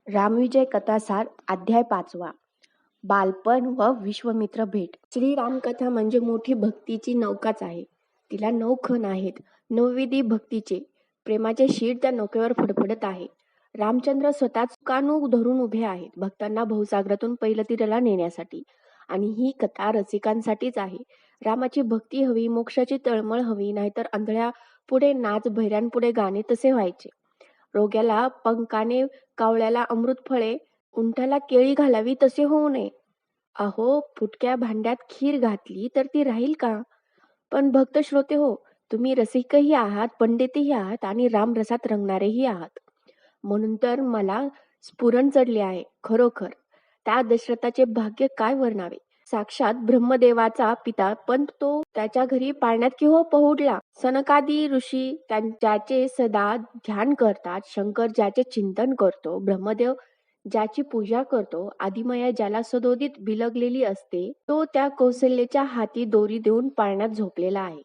रामविजय कथासार अध्याय 5. बालपण व विश्वामित्र भेट. श्रीराम कथा म्हणजे मोठी भक्तीची नौकाच आहे. तिला 9 खण आहेत. 9 विधी भक्तीचे. प्रेमाचे शीर त्या नौकेवर फडफडत आहे. रामचंद्र स्वतःच कानू धरून उभे आहेत भक्तांना भवसागरातून पैलतीराला नेण्यासाठी. आणि ही कथा रसिकांसाठीच आहे. रामाची भक्ती हवी, मोक्षाची तळमळ हवी, नाहीतर आंधळ्या पुढे नाच, बहिऱ्यांपुढे गाणे तसे व्हायचे. रोग्याला पंखाने, कावळ्याला अमृत फळे, उंटाला केळी घालावी तसे होऊ नये. अहो, फुटक्या भांड्यात खीर घातली तर ती राहील का? पण भक्त श्रोते हो, तुम्ही रसिकही आहात, पंडितही आहात आणि रामरसात रंगणारेही आहात. म्हणून तर मला स्फुरण चढले आहे. खरोखर त्या दशरथाचे भाग्य काय वर्णावे. साक्षात ब्रह्मदेवाचा पिता, पण तो त्याच्या घरी पाळण्यात केव्हा पहुडला. सनकादी ऋषी ज्याचे सदा ध्यान करतात, शंकर ज्याचे चिंतन करतो, ब्रह्मदेव ज्याची पूजा करतो, आदिमाया ज्याला सदोदित बिलगलेली असते, तो त्या कौशल्याच्या हाती दोरी देऊन पाळण्यात झोपलेला आहे.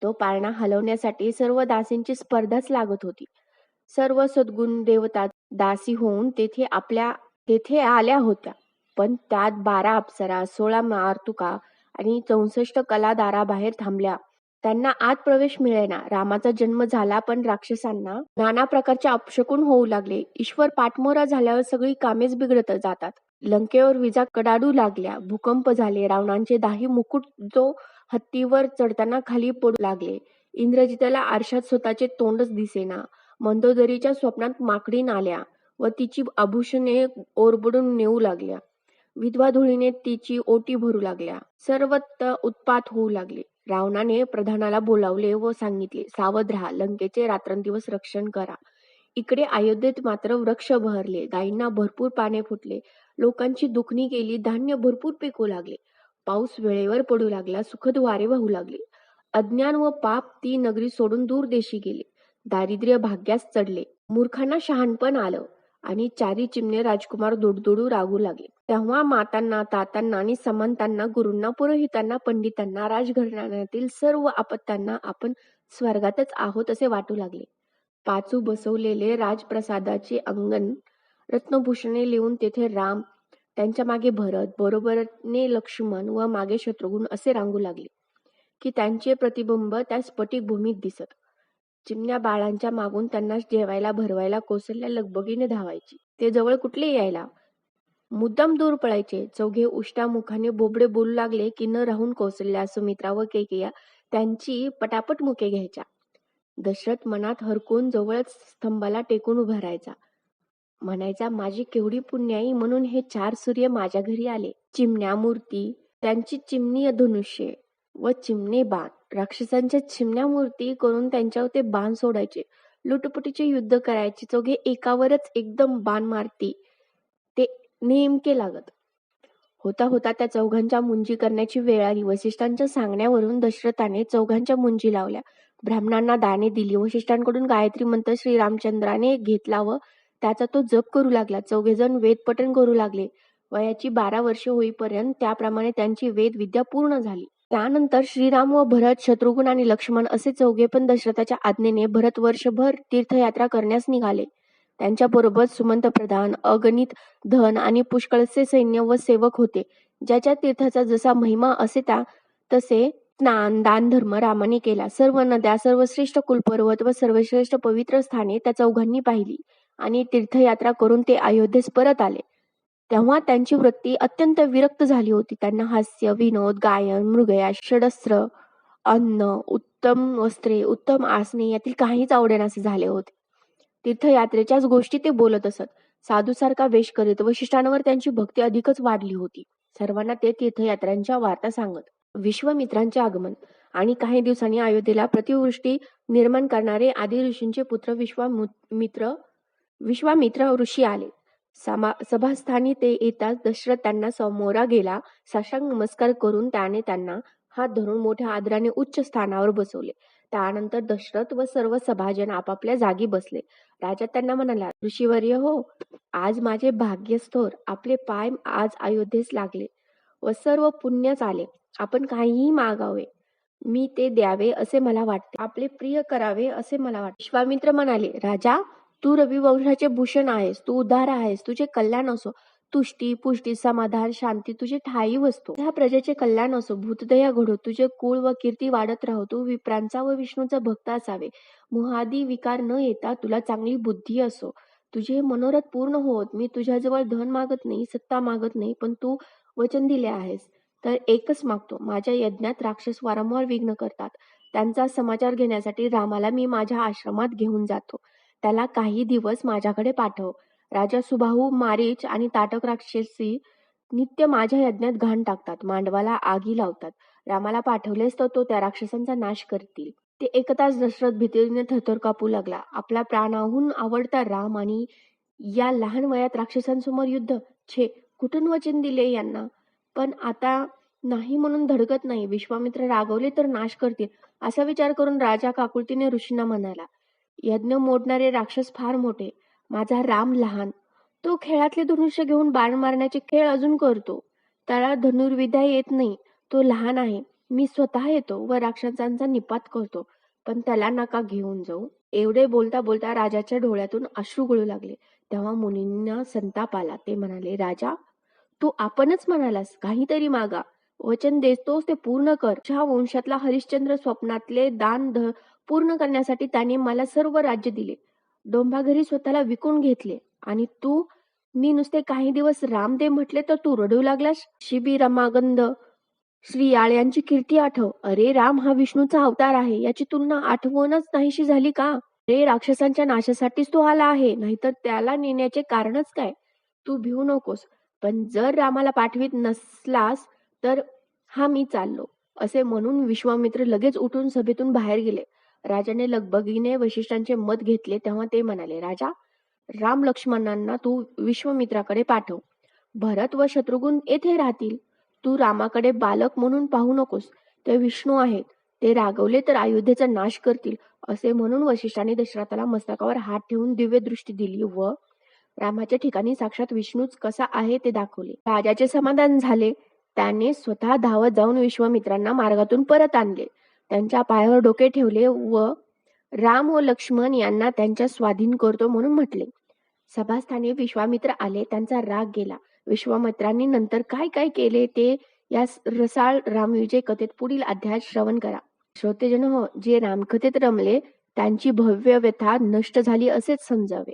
तो पाळणा हलवण्यासाठी सर्व दासींची स्पर्धाच लागत होती. सर्व सद्गुण देवता दासी होऊन तेथे आल्या होत्या. पण त्यात 12 अप्सरा, 16 मार्तुका आणि 64 कला दाराबाहेर थांबल्या. त्यांना आत प्रवेश मिळेना. रामाचा जन्म झाला, पण राक्षसांना नाना प्रकारचे अपशकुन होऊ लागले. ईश्वर पाठमोरा झाल्यावर सगळी कामेच बिघडत जातात. लंकेवर विजा कडाडू लागल्या, भूकंप झाले, रावणांचे 10 मुकुट जो हत्तीवर चढताना खाली पडू लागले. इंद्रजिताला आरशात स्वतःचे तोंडच दिसेना. मंदोदरीच्या स्वप्नात माकडीन आल्या व तिची आभूषणे ओरबडून नेऊ लागल्या. विधवा धुळीने तिची ओटी भरू लागल्या. सर्वत्र उत्पात होऊ लागले. रावणाने प्रधानाला बोलावले व सांगितले, सावध राहा, लंकेचे रात्रंदिवस रक्षण करा. इकडे अयोध्येत मात्र वृक्ष बहरले, गायींना भरपूर पाने फुटले, लोकांची दुखणी गेली, धान्य भरपूर पिकू लागले, पाऊस वेळेवर पडू लागला, सुखद वारे वाहू लागले. अज्ञान व पाप ती नगरी सोडून दूर देशी गेले. दारिद्र्य भाग्यास चढले. मूर्खांना शहाणपण आलं आणि 4 चिमणे राजकुमार दोडदोडू रागू लागले. तेव्हा मातांना, तातांना आणि समंतांना, गुरूंना, पुरोहितांना, पंडितांना, राजघराण्यातील सर्व आपत्यांना आपण स्वर्गातच आहोत असे वाटू लागले. पाचू बसवलेले राजप्रसादाचे अंगण रत्नभूषणे लिहून तेथे राम, त्यांच्या मागे भरत, बरोबरने लक्ष्मण व मागे शत्रुघ्न असे रांगू लागले की त्यांचे प्रतिबिंब त्या स्फटिक भूमीत दिसत. चिमण्या बाळांच्या मागून त्यांना जेवायला भरवायला कौसल्या लगबगीने धावायची. ते जवळ कुठले यायला, मुद्दाम दूर पळायचे. चौघे उष्टा मुखाने बोबडे बोलू लागले की न राहून कौसल्या, सुमित्रा व कैकेय्या त्यांची पटापट मुके घ्यायच्या. दशरथ मनात हरकून जवळच स्तंभाला टेकून उभा राहायचा. म्हणायचा, माझी केवढी पुण्याई म्हणून हे 4 सूर्य माझ्या घरी आले. चिमण्या मूर्ती, त्यांची चिमणी धनुष्ये व चिमणे बाण, राक्षसांच्या चिमण्या मूर्ती करून त्यांच्यावर ते बाण सोडायचे. लुटपुटीचे युद्ध करायचे. चौघे एकावरच एकदम बाण मारती. ते नेमके लागत. होता होता त्या चौघांच्या मुंजी करण्याची वेळ आली. वसिष्ठांच्या सांगण्यावरून दशरथाने चौघांच्या मुंजी लावल्या. ब्राह्मणांना दाने दिली. वसिष्ठांकडून गायत्री मंत्र श्रीरामचंद्राने घेतला व त्याचा तो जप करू लागला. चौघेजण वेदपठण करू लागले. वयाची 12 वर्षे होईपर्यंत त्याप्रमाणे त्यांची वेद विद्या पूर्ण झाली. त्यानंतर श्रीराम व भरत, शत्रुघ्न आणि लक्ष्मण असे चौघे पण दशरथाच्या आज्ञेने भरत वर्षभर तीर्थयात्रा करण्यास निघाले. त्यांच्याबरोबर सुमंत प्रधान, अगणित धन आणि पुष्कळसे सैन्य व सेवक होते. ज्याच्या तीर्थाचा जसा महिमा असे तसे स्नान, दान, धर्म रामाने केला. सर्व नद्या, सर्वश्रेष्ठ कुलपर्वत व सर्वश्रेष्ठ पवित्र स्थाने त्या चौघांनी पाहिली आणि तीर्थयात्रा करून ते अयोध्येस परत आले. तेव्हा त्यांची वृत्ती अत्यंत विरक्त झाली होती. त्यांना हास्य, विनोद, गायन, मृगया, षडस्त्र, अन्न, उत्तम वस्त्रे, उत्तम आसने यातील काहीच आवडेनासे झाले होते. तीर्थयात्रेच्याच गोष्टी ते बोलत असत. साधूसारखा वेश करीत वशिष्ठांवर त्यांची भक्ती अधिकच वाढली होती. सर्वांना ते तीर्थयात्रांच्या वार्ता सांगत. विश्वामित्रांचे आगमन. आणि काही दिवसांनी अयोध्येला प्रतिवृष्टी निर्माण करणारे आदी ऋषींचे पुत्र विश्वामित्र ऋषी आले. सभास्थानी ते येताच दशरथ त्यांना समोरा गेला. साष्टांग नमस्कार करून त्याने त्यांना हात धरून मोठ्या आदराने उच्च स्थानावर बसवले. त्यानंतर दशरथ व सर्व सभाजन आपापल्या जागी बसले. राजा त्यांना म्हणाला, ऋषीवर्य हो, आज माझे भाग्यस्थोर आपले पाय आज अयोध्येस लागले व सर्व पुण्यच आले. आपण काहीही मागावे, मी ते द्यावे असे मला वाटते. आपले प्रिय करावे असे मला वाटते. विश्वामित्र म्हणाले, राजा, तू रविवंशाचे भूषण आहेस, तू उद्धार आहेस, तुझे कल्याण असो. तुष्टी, पुष्टी, समाधान, शांती तुझी ठायी वस्तू. ह्या प्रजेचे कल्याण असो, भूतदया घडो, तुझे कुळ व कीर्ती वाढत राहो. तू विप्रांचा व विष्णूचा भक्त असावे. मोहादी विकार न येता तुला चांगली बुद्धी असो. तुझे मनोरथ पूर्ण होत. मी तुझ्याजवळ धन मागत नाही, सत्ता मागत नाही, पण तू वचन दिले आहेस तर एकच मागतो. माझ्या यज्ञात राक्षस वारंवार विघ्न करतात. त्यांचा समाचार घेण्यासाठी रामाला मी माझ्या आश्रमात घेऊन जातो. त्याला काही दिवस माझ्याकडे पाठव. राजा सुबाहू, मारीच आणि ताटक राक्षसी नित्य माझ्या यज्ञात घाण टाकतात, मांडवाला आगी लावतात. रामाला पाठवलेस तर तो त्या राक्षसांचा नाश करतील. ते एकताच दशरथ भीतीने थरथर कापू लागला. आपला प्राणाहून आवडता राम आणि या लहान वयात राक्षसांसमोर युद्ध. छे, कुठून वचन दिले यांना? पण आता नाही म्हणून धडकत नाही. विश्वामित्र रागवले तर नाश करतील असा विचार करून राजा काकुळतीने ऋषींना म्हणाला, यज्ञ मोडणारे राक्षस फार मोठे, माझा राम लहान. तो खेळातले धनुष्य घेऊन बाण मारण्याचे खेळ अजून करतो. त्याला धनुर्विद्या येत नाही. तो लहान आहे. मी स्वतः येतो व राक्षसांचा निपात करतो, पण त्याला नका घेऊन जाऊ. एवढे बोलता बोलता राजाच्या डोळ्यातून अश्रू गळू लागले. तेव्हा मुनींना संताप आला. ते म्हणाले, राजा, तू आपणच म्हणालास काहीतरी मागा. वचन देतोस ते पूर्ण कर. तुझ्या वंशातला हरिश्चंद्र स्वप्नातले दान पूर्ण करण्यासाठी त्याने मला सर्व राज्य दिले. डोंबाघरी स्वतःला विकून घेतले आणि तू, मी नुसते काही दिवस राम दे म्हटले तर तू रडू लागलास. शिबी, रमागंध, श्रीयाळ यांची कीर्ती आठव. अरे, राम हा विष्णूचा अवतार आहे याची तुलना आठवणच नाहीशी झाली का? रे, राक्षसांच्या नाशासाठीच तो आला आहे, नाहीतर त्याला नेण्याचे कारणच काय? तू भिवू नकोस. पण जर रामाला पाठवीत नसलास तर हा मी चाललो, असे म्हणून विश्वामित्र लगेच उठून सभेतून बाहेर गेले. राजाने लगबगीने वशिष्ठांचे मत घेतले. तेव्हा ते म्हणाले, राजा, राम लक्ष्मणांना तू विश्वामित्राकडे पाठव. भरत व शत्रुघ्न येथे राहतील. तू रामाकडे बालक म्हणून पाहू नकोस. ते विष्णू आहेत. ते रागवले तर अयोध्येचा नाश करतील. असे म्हणून वशिष्ठांनी दशरथाला मस्तकावर हात ठेवून दिव्य दृष्टी दिली व रामाच्या ठिकाणी साक्षात विष्णूच कसा आहे ते दाखवले. राजाचे समाधान झाले. त्याने स्वतः धावत जाऊन विश्वामित्रांना मार्गातून परत आणले. त्यांच्या पायावर डोके ठेवले व राम व लक्ष्मण यांना त्यांच्या स्वाधीन करतो म्हणून म्हटले. सभास्थानी विश्वामित्र आले. त्यांचा राग गेला. विश्वामित्रांनी नंतर काय काय केले ते या रसाळ रामविजय कथेत पुढील अध्यायात श्रवण करा. श्रोतेजन हो, जे रामकथेत रमले त्यांची भव्य व्यथा नष्ट झाली असेच समजावे.